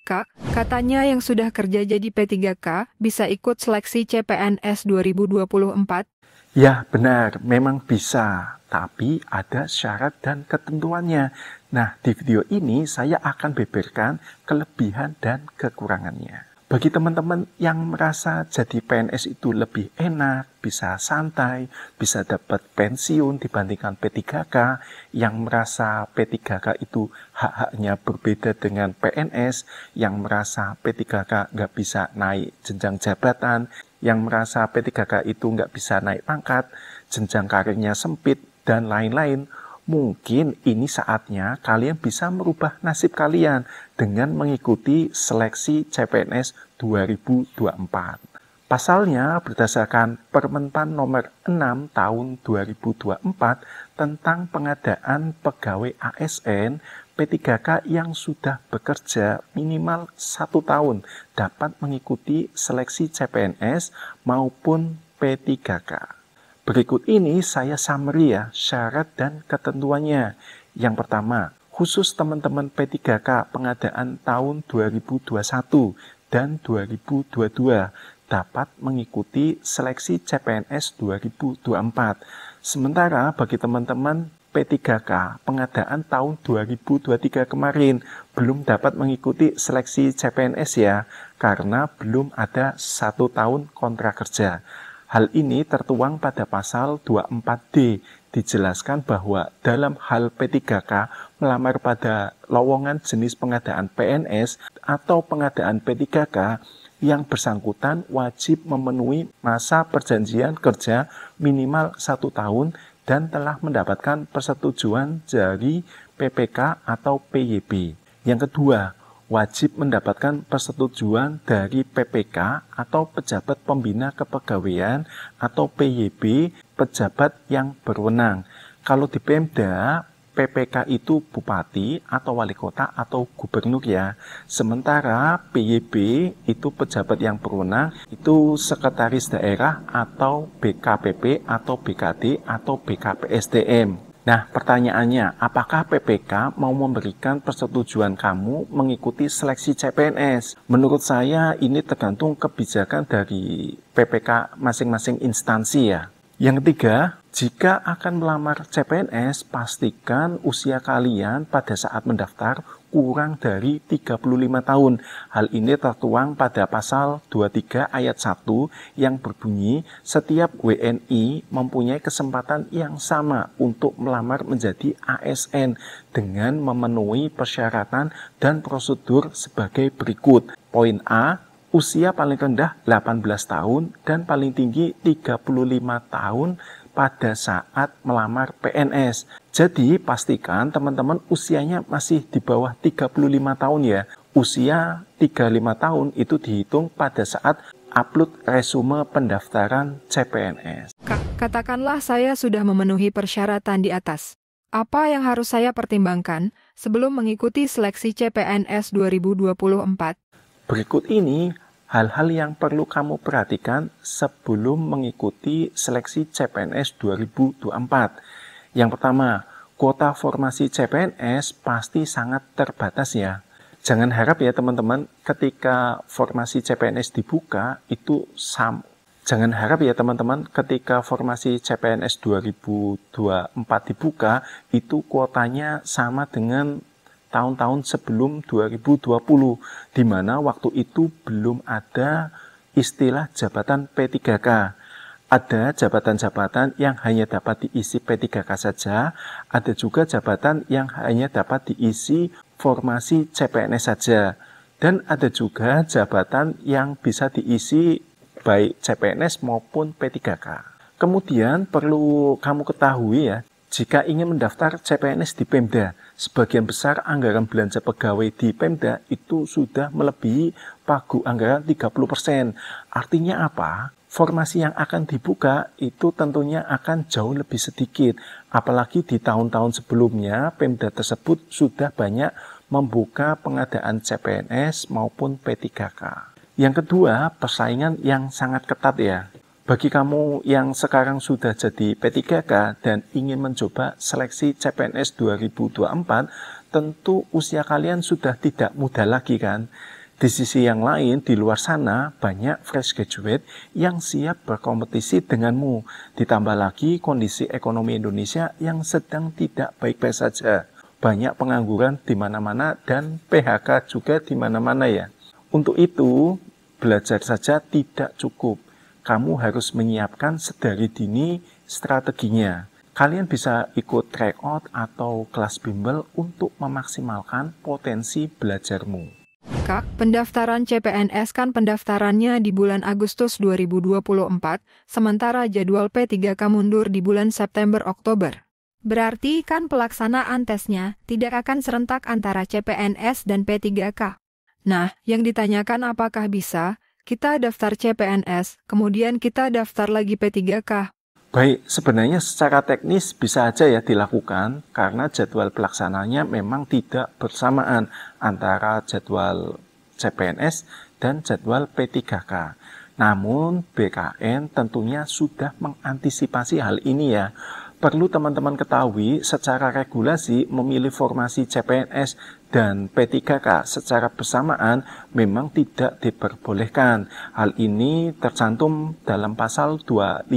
Kak, katanya yang sudah kerja jadi P3K bisa ikut seleksi CPNS 2024. Ya, benar, memang bisa, tapi ada syarat dan ketentuannya. Nah, di video ini saya akan beberkan kelebihan dan kekurangannya. Bagi teman-teman yang merasa jadi PNS itu lebih enak, bisa santai, bisa dapat pensiun dibandingkan P3K, yang merasa P3K itu hak-haknya berbeda dengan PNS, yang merasa P3K nggak bisa naik jenjang jabatan, yang merasa P3K itu nggak bisa naik pangkat, jenjang karirnya sempit, dan lain-lain. Mungkin ini saatnya kalian bisa merubah nasib kalian dengan mengikuti seleksi CPNS 2024. Pasalnya berdasarkan Permenpan nomor 6 tahun 2024 tentang pengadaan pegawai ASN, P3K yang sudah bekerja minimal 1 tahun dapat mengikuti seleksi CPNS maupun P3K. Berikut ini saya summary ya, syarat dan ketentuannya. Yang pertama, khusus teman-teman P3K pengadaan tahun 2021 dan 2022 dapat mengikuti seleksi CPNS 2024. Sementara bagi teman-teman P3K pengadaan tahun 2023 kemarin belum dapat mengikuti seleksi CPNS ya, karena belum ada 1 tahun kontrak kerja. Hal ini tertuang pada pasal 24D, dijelaskan bahwa dalam hal P3K melamar pada lowongan jenis pengadaan PNS atau pengadaan P3K, yang bersangkutan wajib memenuhi masa perjanjian kerja minimal 1 tahun dan telah mendapatkan persetujuan dari PPK atau PYB. Yang kedua, wajib mendapatkan persetujuan dari PPK atau pejabat pembina kepegawaian atau PYB, pejabat yang berwenang. Kalau di Pemda, PPK itu bupati atau wali kota atau gubernur ya. Sementara PYB itu pejabat yang berwenang, itu sekretaris daerah atau BKPP atau BKD atau BKPSDM. Nah, pertanyaannya, apakah PPK mau memberikan persetujuan kamu mengikuti seleksi CPNS? Menurut saya ini tergantung kebijakan dari PPK masing-masing instansi ya. Yang ketiga, jika akan melamar CPNS, pastikan usia kalian pada saat mendaftar kurang dari 35 tahun. Hal ini tertuang pada pasal 23 ayat 1 yang berbunyi, setiap WNI mempunyai kesempatan yang sama untuk melamar menjadi ASN dengan memenuhi persyaratan dan prosedur sebagai berikut. Poin A, usia paling rendah 18 tahun dan paling tinggi 35 tahun pada saat melamar PNS. Jadi pastikan teman-teman usianya masih di bawah 35 tahun ya. Usia 35 tahun itu dihitung pada saat upload resume pendaftaran CPNS. Katakanlah saya sudah memenuhi persyaratan di atas. Apa yang harus saya pertimbangkan sebelum mengikuti seleksi CPNS 2024? Berikut ini hal-hal yang perlu kamu perhatikan sebelum mengikuti seleksi CPNS 2024. Yang pertama, kuota formasi CPNS pasti sangat terbatas ya. Jangan harap ya teman-teman ketika formasi CPNS dibuka itu Jangan harap ya teman-teman ketika formasi CPNS 2024 dibuka itu kuotanya sama dengan tahun-tahun sebelum 2020, di mana waktu itu belum ada istilah jabatan P3K. Ada jabatan-jabatan yang hanya dapat diisi P3K saja, ada juga jabatan yang hanya dapat diisi formasi CPNS saja, dan ada juga jabatan yang bisa diisi baik CPNS maupun P3K. Kemudian perlu kamu ketahui ya, jika ingin mendaftar CPNS di Pemda, sebagian besar anggaran belanja pegawai di Pemda itu sudah melebihi pagu anggaran 30%. Artinya apa? Formasi yang akan dibuka itu tentunya akan jauh lebih sedikit. Apalagi di tahun-tahun sebelumnya, Pemda tersebut sudah banyak membuka pengadaan CPNS maupun P3K. Yang kedua, persaingan yang sangat ketat ya. Bagi kamu yang sekarang sudah jadi P3K dan ingin mencoba seleksi CPNS 2024, tentu usia kalian sudah tidak muda lagi kan. Di sisi yang lain, di luar sana banyak fresh graduate yang siap berkompetisi denganmu. Ditambah lagi kondisi ekonomi Indonesia yang sedang tidak baik-baik saja. Banyak pengangguran di mana-mana dan PHK juga di mana-mana ya. Untuk itu, belajar saja tidak cukup. Kamu harus menyiapkan sedari dini strateginya. Kalian bisa ikut tryout atau kelas bimbel untuk memaksimalkan potensi belajarmu. Kak, pendaftaran CPNS kan pendaftarannya di bulan Agustus 2024, sementara jadwal P3K mundur di bulan September-Oktober. Berarti kan pelaksanaan tesnya tidak akan serentak antara CPNS dan P3K. Nah, yang ditanyakan apakah bisa kita daftar CPNS, kemudian kita daftar lagi P3K? Baik, sebenarnya secara teknis bisa aja ya dilakukan karena jadwal pelaksananya memang tidak bersamaan antara jadwal CPNS dan jadwal P3K. Namun BKN tentunya sudah mengantisipasi hal ini ya. Perlu teman-teman ketahui secara regulasi memilih formasi CPNS dan P3K secara bersamaan memang tidak diperbolehkan. Hal ini tercantum dalam pasal 25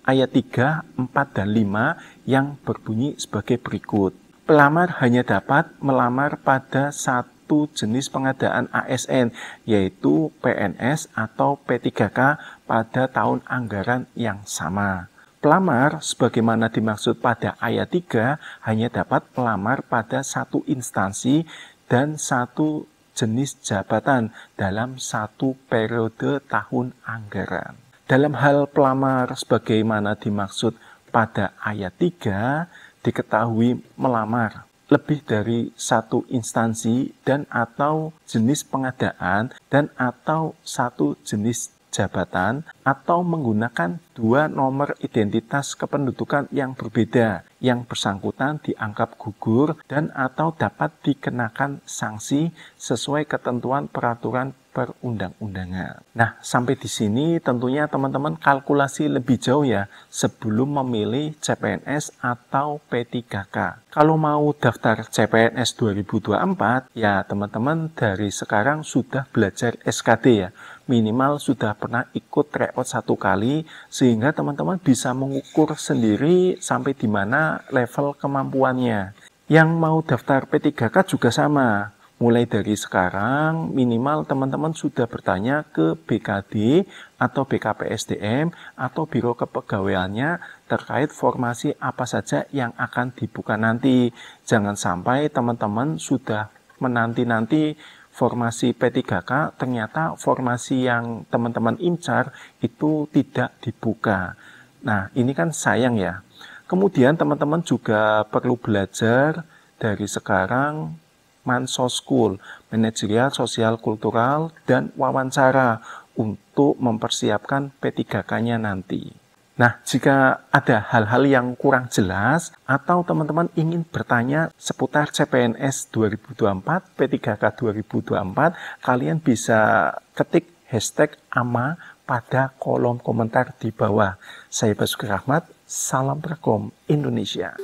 ayat 3, 4, dan 5 yang berbunyi sebagai berikut. Pelamar hanya dapat melamar pada satu jenis pengadaan ASN, yaitu PNS atau P3K pada tahun anggaran yang sama. Pelamar, sebagaimana dimaksud pada ayat 3, hanya dapat melamar pada satu instansi dan satu jenis jabatan dalam satu periode tahun anggaran. Dalam hal pelamar sebagaimana dimaksud pada ayat 3, diketahui melamar lebih dari satu instansi dan atau jenis pengadaan dan atau satu jenis jabatan atau menggunakan dua nomor identitas kependudukan yang berbeda yang bersangkutan dianggap gugur dan atau dapat dikenakan sanksi sesuai ketentuan peraturan perundang-undangan. Nah, sampai di sini tentunya teman-teman kalkulasi lebih jauh ya sebelum memilih CPNS atau P3K. Kalau mau daftar CPNS 2024, ya teman-teman dari sekarang sudah belajar SKD ya. Minimal sudah pernah ikut tryout 1 kali sehingga teman-teman bisa mengukur sendiri sampai di mana level kemampuannya. Yang mau daftar P3K juga sama. Mulai dari sekarang minimal teman-teman sudah bertanya ke BKD atau BKPSDM atau Biro Kepegawaiannya terkait formasi apa saja yang akan dibuka nanti. Jangan sampai teman-teman sudah menanti-nanti formasi P3K, ternyata formasi yang teman-teman incar itu tidak dibuka. Nah, ini kan sayang ya. Kemudian teman-teman juga perlu belajar dari sekarang Mansoskul, manajerial, sosial, kultural, dan wawancara untuk mempersiapkan P3K-nya nanti. Nah, jika ada hal-hal yang kurang jelas atau teman-teman ingin bertanya seputar CPNS 2024, P3K 2024, kalian bisa ketik hashtag AMA pada kolom komentar di bawah. Saya Basuki Rahmat, salam Prakom Indonesia.